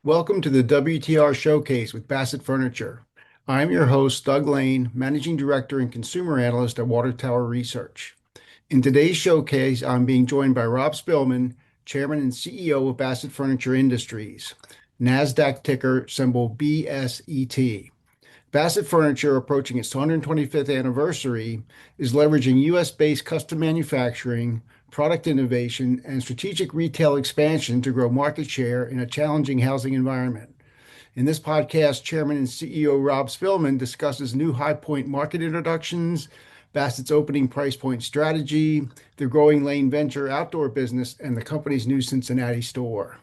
Welcome to the WTR Showcase with Bassett Furniture. I'm your host, Doug Lane, Managing Director and Consumer Analyst at Water Tower Research. In today's showcase, I'm being joined by Rob Spillman, Chairman and CEO of Bassett Furniture Industries, NASDAQ ticker symbol BSET. Bassett Furniture, approaching its 125th anniversary, is leveraging US-based custom manufacturing, product innovation, and strategic retail expansion to grow market share in a challenging housing environment. In this podcast, Chairman and CEO Rob Spillman discusses new high point market introductions, Bassett's opening price point strategy, the growing Lane Venture outdoor business, and the company's new Cincinnati store.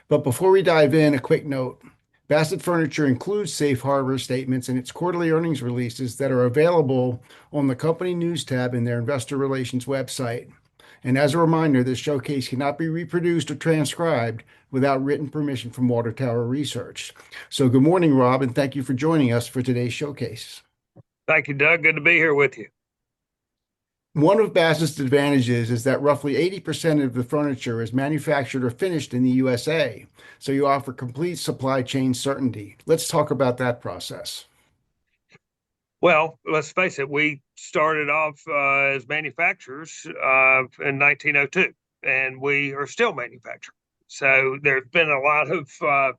But before we dive in, a quick note. Bassett Furniture includes safe harbor statements in its quarterly earnings releases that are available on the company news tab in their investor relations website. And as a reminder, this showcase cannot be reproduced or transcribed without written permission from Water Tower Research. So good morning, Rob, and thank you for joining us for today's showcase. Thank you, Doug. Good to be here with you. One of Bassett's advantages is that roughly 80% of the furniture is manufactured or finished in the USA, so you offer complete supply chain certainty. Let's talk about that process. Well, let's face it, we started off as manufacturers in 1902, and we are still manufacturing. So there's been a lot of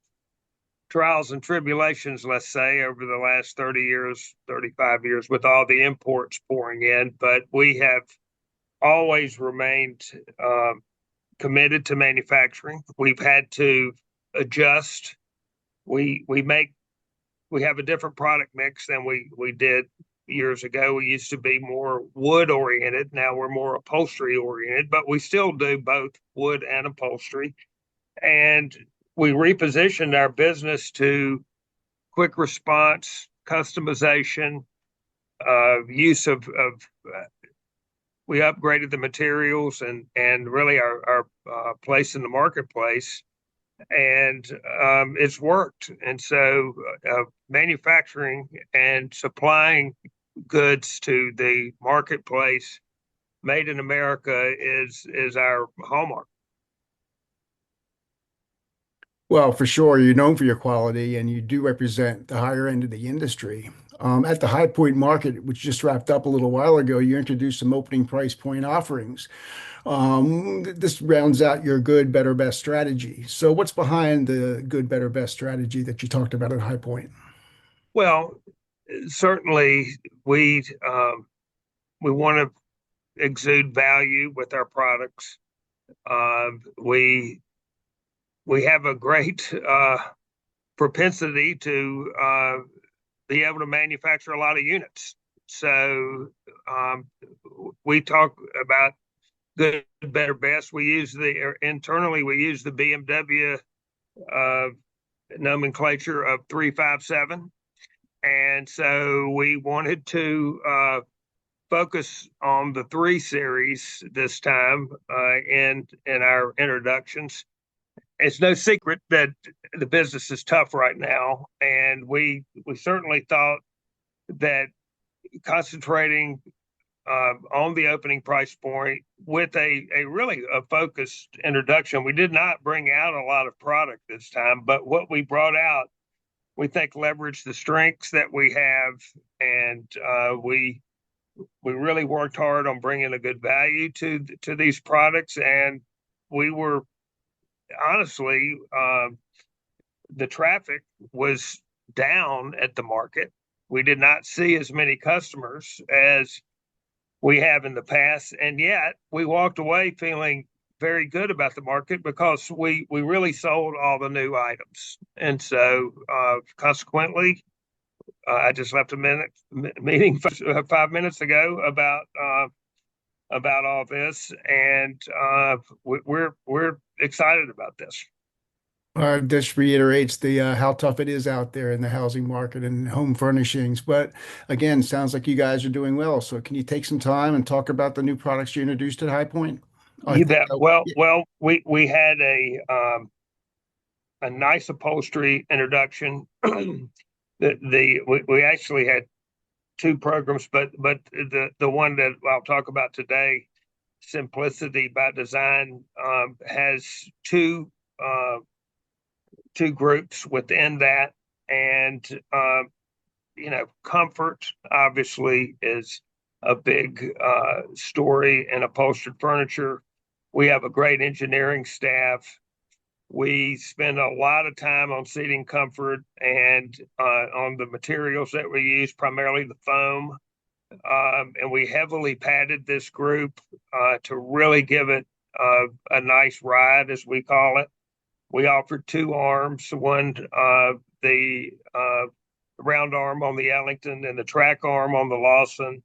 trials and tribulations, let's say, over the last 30 years, 35 years, with all the imports pouring in. But we have always remained committed to manufacturing. We've had to adjust. We have a different product mix than we did years ago. We used to be more wood oriented. Now we're more upholstery oriented, but we still do both wood and upholstery. And we repositioned our business to quick response, customization, use of we upgraded the materials and really our place in the marketplace, and it's worked. And so manufacturing and supplying goods to the marketplace made in America is our hallmark. Well, for sure, you're known for your quality and you do represent the higher end of the industry. At the High Point Market, which just wrapped up a little while ago, you introduced some opening price point offerings. This rounds out your good, better, best strategy. So, what's behind the good, better, best strategy that you talked about at High Point? Well, certainly we want to exude value with our products. We have a great propensity to be able to manufacture a lot of units. So we talk about good, better, best. Internally we use the BMW nomenclature of 357, and so we wanted to focus on the 3 Series this time in our introductions. It's no secret that the business is tough right now, and we certainly thought that concentrating on the opening price point with a really focused introduction. We did not bring out a lot of product this time, but what we brought out, we think leveraged the strengths that we have, and we really worked hard on bringing a good value to these products, and we were honestly, the traffic was down at the market. We did not see as many customers as we have in the past, and yet we walked away feeling very good about the market because we really sold all the new items. And so consequently, I just left a meeting 5 minutes ago about all this, and we're excited about this. This reiterates the how tough it is out there in the housing market and home furnishings. But again, sounds like you guys are doing well. So can you take some time and talk about the new products you introduced at High Point? I You think, bet. Well, we had a nice upholstery introduction. We actually had 2 programs, but the one that I'll talk about today, Simplicity by Design, has two two groups within that. And, comfort obviously is a big story in upholstered furniture. We have a great engineering staff. We spend a lot of time on seating comfort and on the materials that we use, primarily the foam. And we heavily padded this group to really give it a nice ride, as we call it. We offered two arms, one the round arm on the Ellington and the track arm on the Lawson.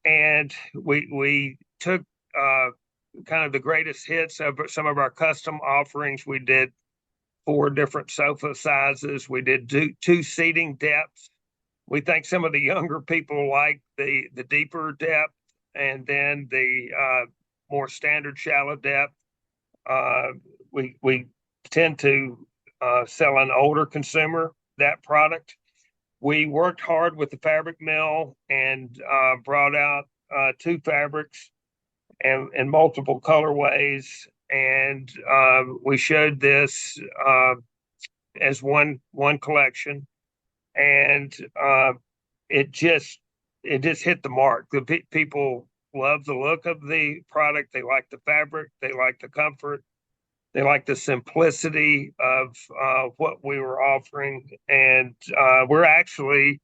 And we took kind of the greatest hits of some of our custom offerings. We did 4 different sofa sizes. We did two seating depths. We think some of the younger people like the deeper depth, and then the more standard shallow depth. We tend to sell an older consumer that product. We worked hard with the fabric mill and brought out 2 fabrics and multiple colorways, and we showed this as one collection, and it just hit the mark. The people love the look of the product. They like the fabric. They like the comfort. They like the simplicity of what we were offering. And we're actually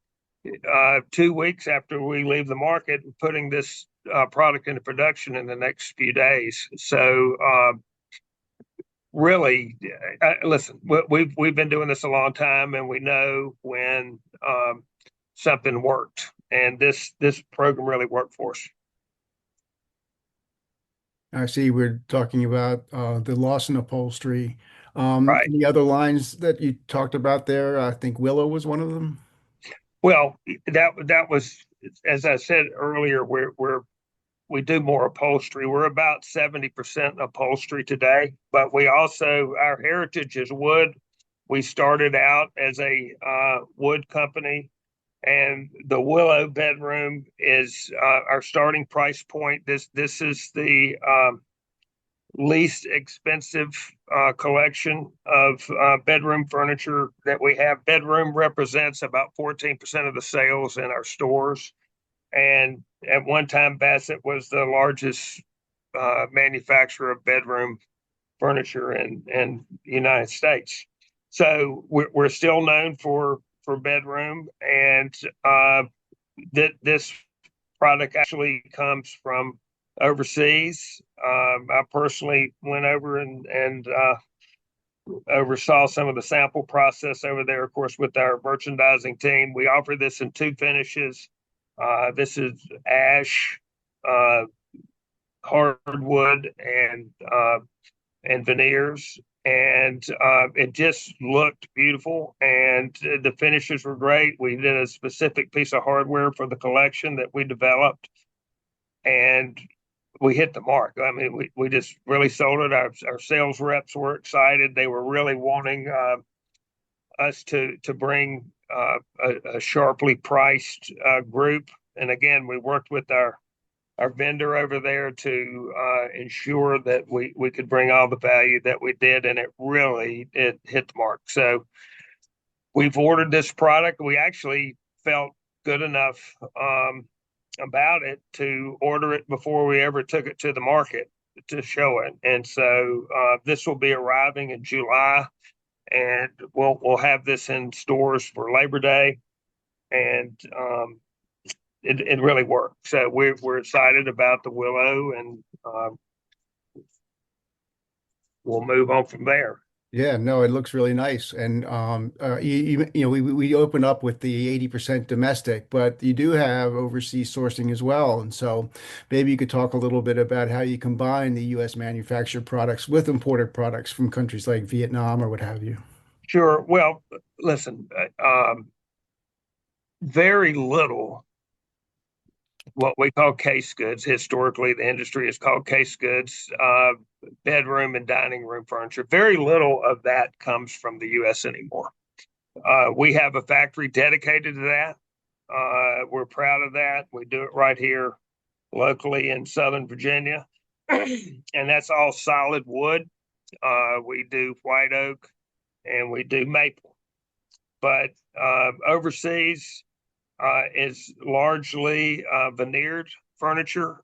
2 weeks after we leave the market, putting this product into production in the next few days. So really, listen, we've been doing this a long time, and we know when something worked. And this program really worked for us. I see we're talking about the Lawson upholstery. Right. Any other lines that you talked about there? I think Willow was one of them. Well, that was, as I said earlier, we do more upholstery. We're about 70% upholstery today, but we also, our heritage is wood. We started out as a wood company, and the Willow bedroom is our starting price point. This is the least expensive collection of bedroom furniture that we have. Bedroom represents about 14% of the sales in our stores. And at one time, Bassett was the largest manufacturer of bedroom furniture in the United States. So we're still known for bedroom, and this product actually comes from overseas. I personally went over and oversaw some of the sample process over there, of course, with our merchandising team. We offer this in 2 finishes. This is ash, hardwood, and veneers, and it just looked beautiful, and the finishes were great. We did a specific piece of hardware for the collection that we developed, and we hit the mark. I mean, we just really sold it. Our sales reps were excited. They were really wanting us to bring a sharply priced group. And again, we worked with our vendor over there to ensure that we could bring all the value that we did, and it hit the mark. So we've ordered this product. We actually felt good enough about it to order it before we ever took it to the market to show it. And so this will be arriving in July, and we'll have this in stores for Labor Day, and it really worked. So we're excited about the Willow, and we'll move on from there. Yeah, no, it looks really nice. And we open up with the 80% domestic, but you do have overseas sourcing as well. And so maybe you could talk a little bit about how you combine the US manufactured products with imported products from countries like Vietnam or what have you. Sure. Well, listen, very little what we call case goods. Historically, the industry is called case goods, bedroom and dining room furniture. Very little of that comes from the U.S. anymore. We have a factory dedicated to that. We're proud of that. We do it right here locally in Southern Virginia, and that's all solid wood. We do white oak, and we do maple. But overseas is largely veneered furniture.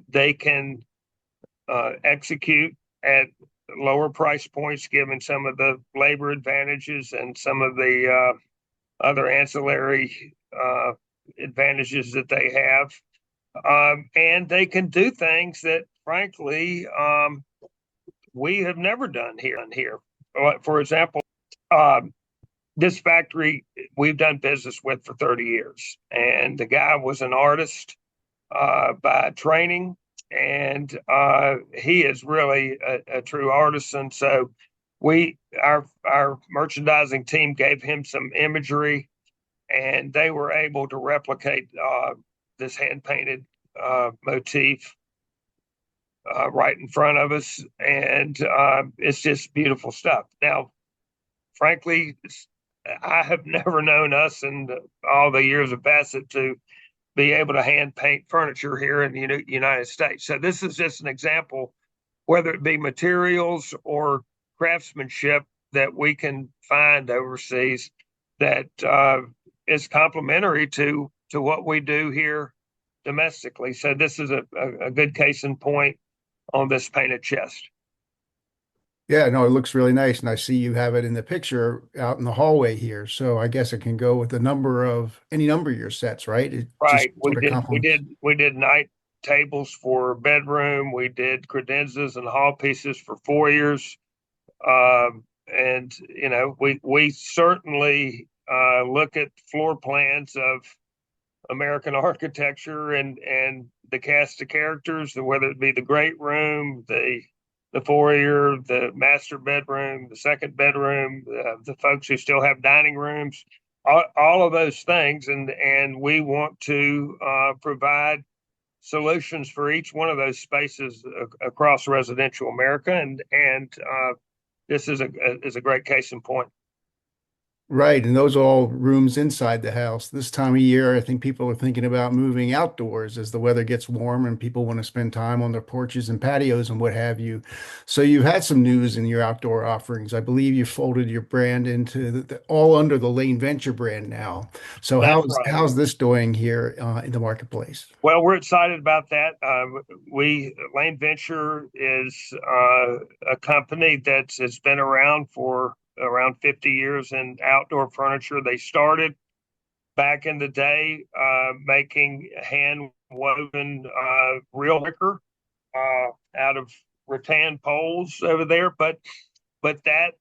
They can execute at lower price points given some of the labor advantages and some of the other ancillary advantages that they have. And they can do things that, frankly, we have never done here. For example, this factory we've done business with for 30 years, and the guy was an artist by training, and he is really a true artisan. So our merchandising team gave him some imagery, and they were able to replicate this hand painted motif right in front of us, and it's just beautiful stuff. Now, frankly, I have never known us in all the years of Bassett to be able to hand paint furniture here in the United States. So this is just an example, whether it be materials or craftsmanship that we can find overseas that is complementary to what we do here domestically. So this is a good case in point on this painted chest. Yeah, no, it looks really nice. And I see you have it in the picture out in the hallway here. So I guess it can go with any number of your sets, right? It just Right. We sort of did we complements. did we did night tables for bedroom. We did credenzas and hall pieces for foyers. And we certainly look at floor plans of American architecture and the cast of characters, whether it be the great room, the foyer, the master bedroom, the second bedroom, the folks who still have dining rooms, all of those things, and we want to provide solutions for each one of those spaces across residential America, and this is a great case in point. Right. And those are all rooms inside the house. This time of year, I think people are thinking about moving outdoors as the weather gets warm and people want to spend time on their porches and patios and what have you. So you've had some news in your outdoor offerings. I believe you folded your brand into all under the Lane Venture brand now. So That's right. how's this doing here in the marketplace? Well, we're excited about that. We Lane Venture is a company that has been around for around 50 years in outdoor furniture. They started back in the day making hand woven real wicker out of rattan poles over there, but that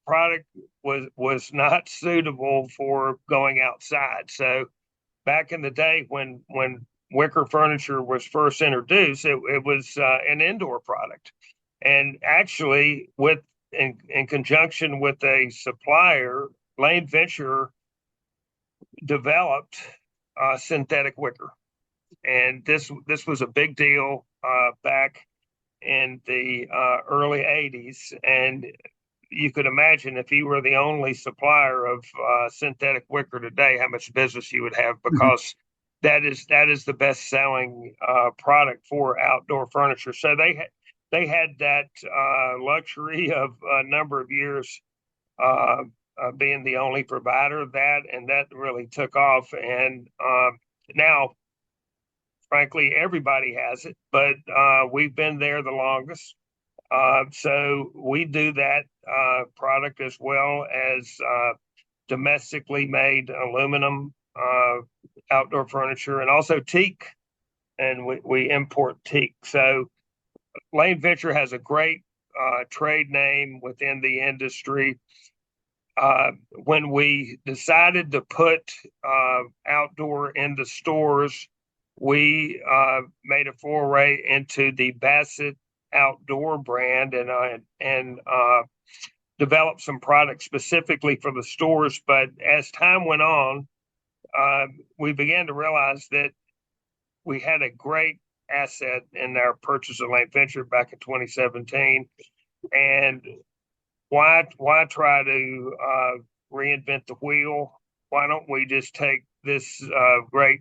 product was not suitable for going outside. So back in the day when wicker furniture was first introduced, it was an indoor product, and actually in conjunction with a supplier, Lane Venture developed synthetic wicker, and this was a big deal back in the early '80s, and you could imagine if you were the only supplier of synthetic wicker today, how much business you would have, because that is the best selling product for outdoor furniture. So they had that luxury of a number of years being the only provider of that, and that really took off. And now, frankly, everybody has it, but we've been there the longest. So we do that product as well as domestically made aluminum outdoor furniture, and also teak, and we import teak. So Lane Venture has a great trade name within the industry. When we decided to put outdoor in the stores, we made a foray into the Bassett outdoor brand and developed some products specifically for the stores. But as time went on, we began to realize that we had a great asset in our purchase of Lane Venture back in 2017, and why try to reinvent the wheel? Why don't we just take this great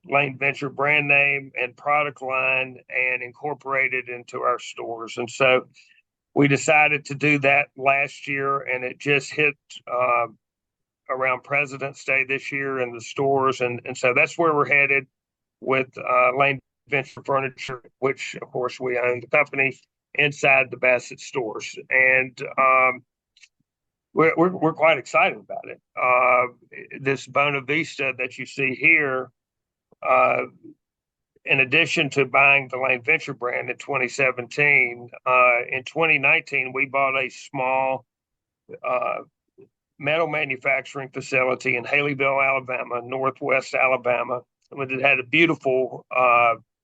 Lane Venture brand name and product line and incorporate it into our stores. And so we decided to do that last year, and it just hit around President's Day this year in the stores. And so that's where we're headed with Lane Venture Furniture, which, of course, we own the company inside the Bassett stores. And we're quite excited about it. This Bona Vista that you see here, in addition to buying the Lane Venture brand in 2017, in 2019, we bought a small uh, metal manufacturing facility in Haleyville, Alabama, Northwest Alabama. It had a beautiful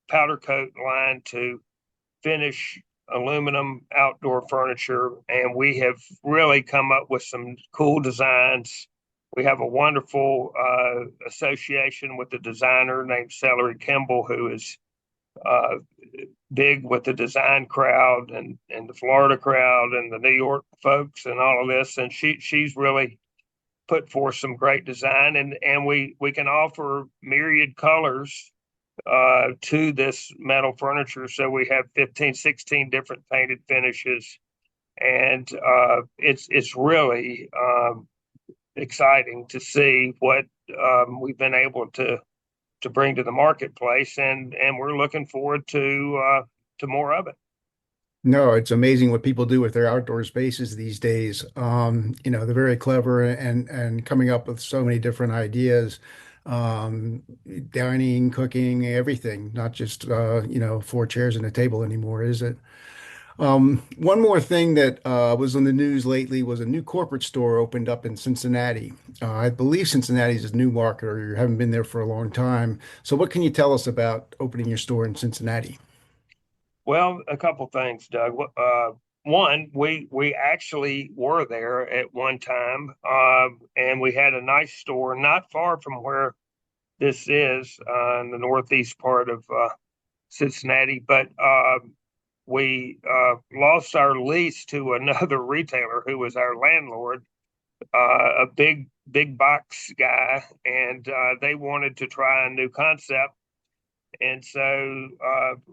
powder coat line to finish aluminum outdoor furniture, and we have really come up with some cool designs. We have a wonderful association with a designer named Celery Kimball, who is uh, big with the design crowd and the Florida crowd and the New York folks and all of this. And she's really put forth some great design, and we can offer myriad colors to this metal furniture. So we have 15, 16 different painted finishes, and it's really exciting to see what we've been able to bring to the marketplace, and we're looking forward to more of it. No, it's amazing what people do with their outdoor spaces these days. They're very clever and coming up with so many different ideas. Um, Dining, cooking, everything, not just four chairs and a table anymore, is it? One more thing that was on the news lately was a new corporate store opened up in Cincinnati. I believe Cincinnati is a new market, or you haven't been there for a long time. So, what can you tell us about opening your store in Cincinnati? Well, a couple things, Doug. One, we actually were there at one time, and we had a nice store not far from where this is in the northeast part of Cincinnati. But we lost our lease to another retailer who was our landlord, a big box guy, and they wanted to try a new concept, and so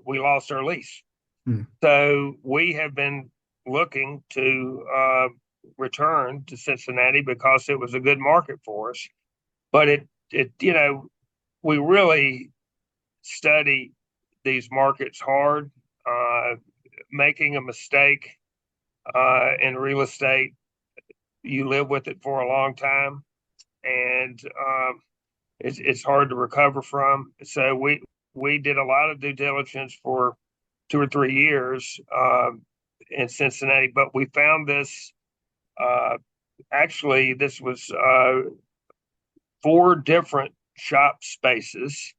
we lost our lease. Hmm. So we have been looking to return to Cincinnati because it was a good market for us. But we really study these markets hard. Uh, Making a mistake in real estate, you live with it for a long time, and it's hard to recover from. So we did a lot of due diligence for 2 or 3 years in Cincinnati, but we found this. Uh, Actually, this was four different shop spaces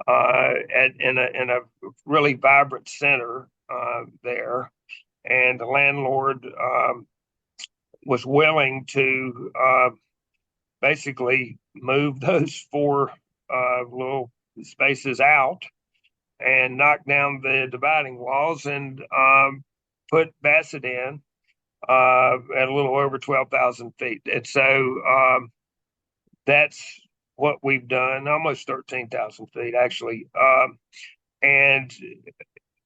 in a really vibrant center there, and the landlord was willing to basically move those four little spaces out and knock down the dividing walls and put Bassett in at a little over 12,000 feet. And so that's what we've done, almost 13,000 feet, actually. And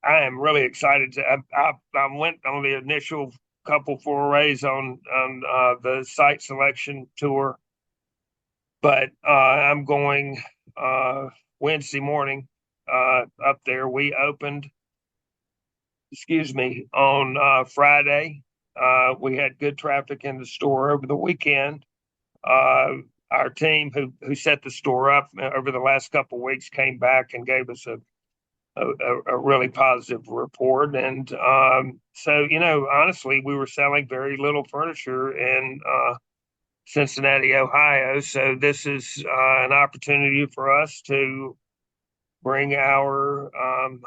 I am really excited. I went on the initial couple forays on the site selection tour, but I'm going Wednesday morning up there. We opened, excuse me, on Friday. We had good traffic in the store over the weekend. Uh, our team who set the store up over the last couple of weeks came back and gave us a really positive report. And so, honestly, we were selling very little furniture in Cincinnati, Ohio. So this is an opportunity for us to bring our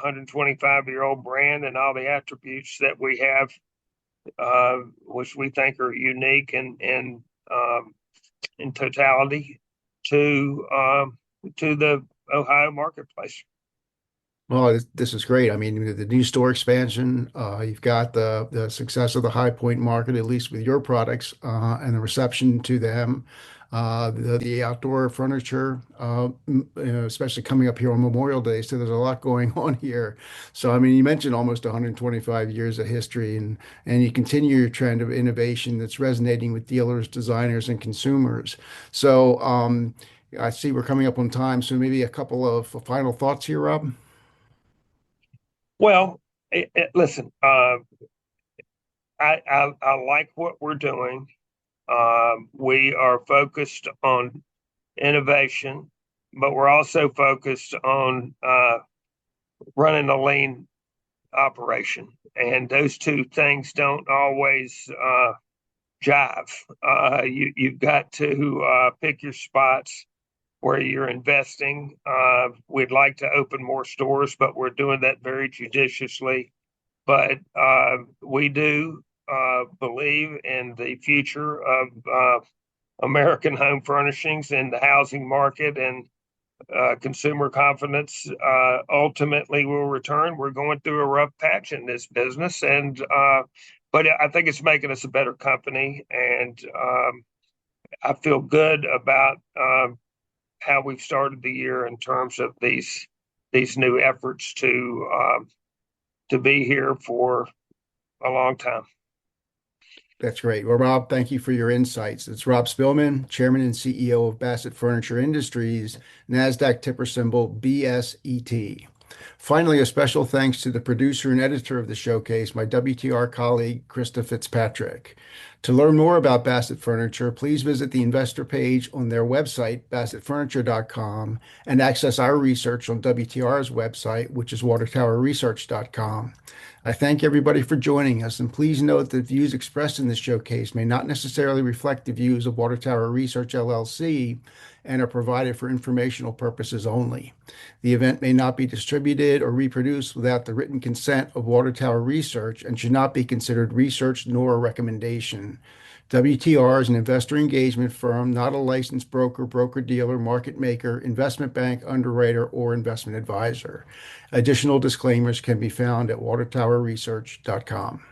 125-year-old brand and all the attributes that we have, which we think are unique and in totality, to the Ohio marketplace. Well, this is great. I mean, the new store expansion, you've got the success of the High Point market, at least with your products, and the reception to them. the outdoor furniture, especially coming up here on Memorial Day. So there's a lot going on here. So, I mean, you mentioned almost 125 years of history, and you continue your trend of innovation that's resonating with dealers, designers, and consumers. So, I see we're coming up on time. So maybe a couple of final thoughts here, Rob. Well, listen, I like what we're doing. We are focused on innovation, but we're also focused on running a lean operation. And those two things don't always jive. You've got to pick your spots where you're investing. We'd like to open more stores, but we're doing that very judiciously. But we do believe in the future of American home furnishings and the housing market, and consumer confidence ultimately will return. We're going through a rough patch in this business, and but I think it's making us a better company, and I feel good about how we've started the year in terms of these new efforts to be here for a long time. That's great. Well, Rob, thank you for your insights. It's Rob Spillman, Chairman and CEO of Bassett Furniture Industries, NASDAQ ticker symbol BSET. Finally, a special thanks to the producer and editor of the showcase, my WTR colleague, Krista Fitzpatrick. To learn more about Bassett Furniture, please visit the investor page on their website, bassettfurniture.com, and access our research on WTR's website, which is watertowerresearch.com. I thank everybody for joining us, and please note that views expressed in this showcase may not necessarily reflect the views of Water Tower Research LLC and are provided for informational purposes only. The event may not be distributed or reproduced without the written consent of Water Tower Research and should not be considered research nor a recommendation. WTR is an investor engagement firm, not a licensed broker, broker-dealer, market maker, investment bank, underwriter, or investment advisor. Additional disclaimers can be found at watertowerresearch.com.